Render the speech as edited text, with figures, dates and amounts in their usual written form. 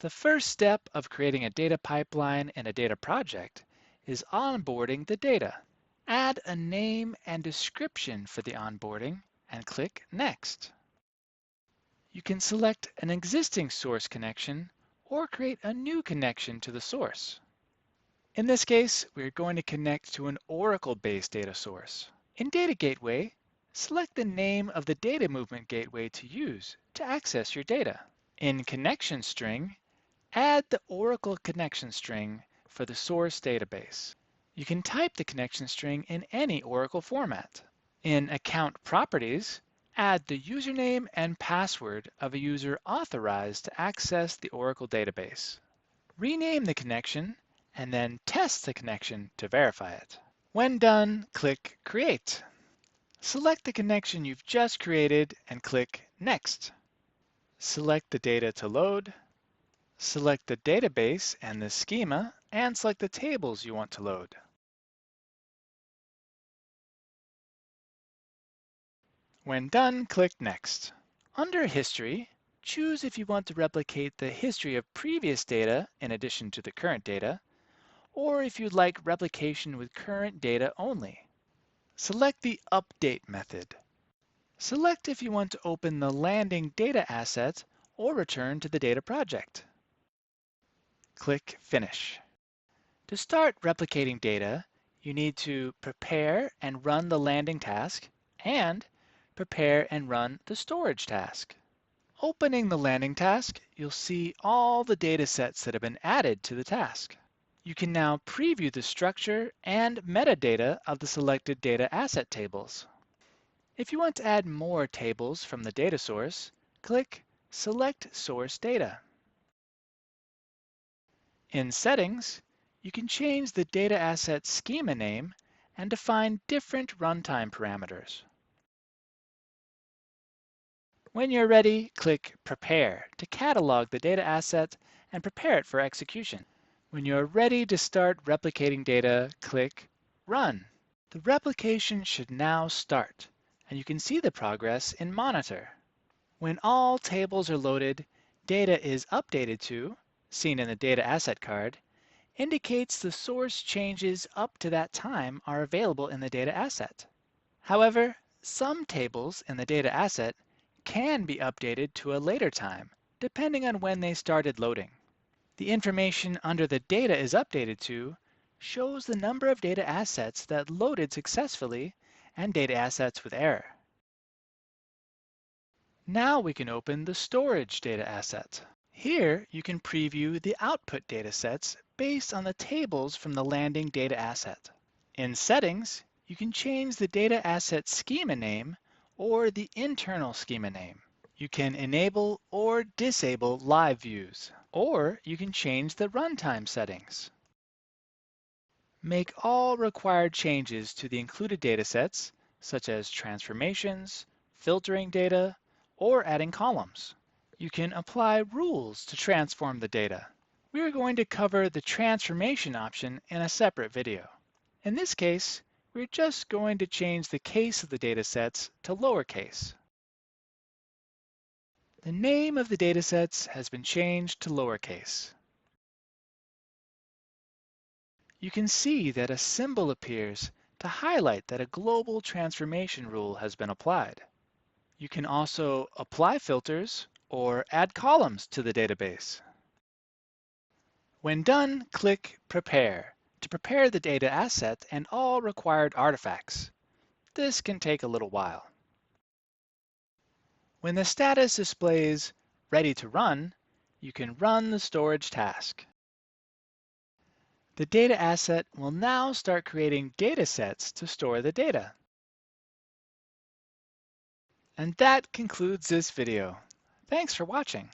The first step of creating a data pipeline in a data project is onboarding the data. Add a name and description for the onboarding and click Next. You can select an existing source connection or create a new connection to the source. In this case, we're going to connect to an Oracle-based data source. In Data Gateway, select the name of the data movement gateway to use to access your data. In Connection String, add the Oracle connection string for the source database. You can type the connection string in any Oracle format. In Account Properties, add the username and password of a user authorized to access the Oracle database. Rename the connection and then test the connection to verify it. When done, click Create. Select the connection you've just created and click Next. Select the data to load. Select the database and the schema, and select the tables you want to load. When done, click Next. Under History, choose if you want to replicate the history of previous data in addition to the current data, or if you'd like replication with current data only. Select the Update method. Select if you want to open the landing data asset or return to the data project. Click Finish. To start replicating data, you need to prepare and run the landing task and prepare and run the storage task. Opening the landing task, you'll see all the data sets that have been added to the task. You can now preview the structure and metadata of the selected data asset tables. If you want to add more tables from the data source, click Select Source Data. In Settings, you can change the data asset schema name and define different runtime parameters. When you're ready, click Prepare to catalog the data asset and prepare it for execution. When you're ready to start replicating data, click Run. The replication should now start, and you can see the progress in Monitor. When all tables are loaded, data is updated to, seen in the data asset card, indicates the source changes up to that time are available in the data asset. However, some tables in the data asset can be updated to a later time, depending on when they started loading. The information under the data is updated to shows the number of data assets that loaded successfully and data assets with error. Now we can open the storage data asset. Here you can preview the output data sets based on the tables from the landing data asset. In Settings, you can change the data asset schema name or the internal schema name. You can enable or disable live views, or you can change the runtime settings. Make all required changes to the included datasets, such as transformations, filtering data, or adding columns. You can apply rules to transform the data. We are going to cover the transformation option in a separate video. In this case, we're just going to change the case of the datasets to lowercase. The name of the datasets has been changed to lowercase. You can see that a symbol appears to highlight that a global transformation rule has been applied. You can also apply filters or add columns to the database. When done, click Prepare to prepare the data asset and all required artifacts. This can take a little while. When the status displays Ready to Run, you can run the storage task. The data asset will now start creating data sets to store the data. And that concludes this video. Thanks for watching.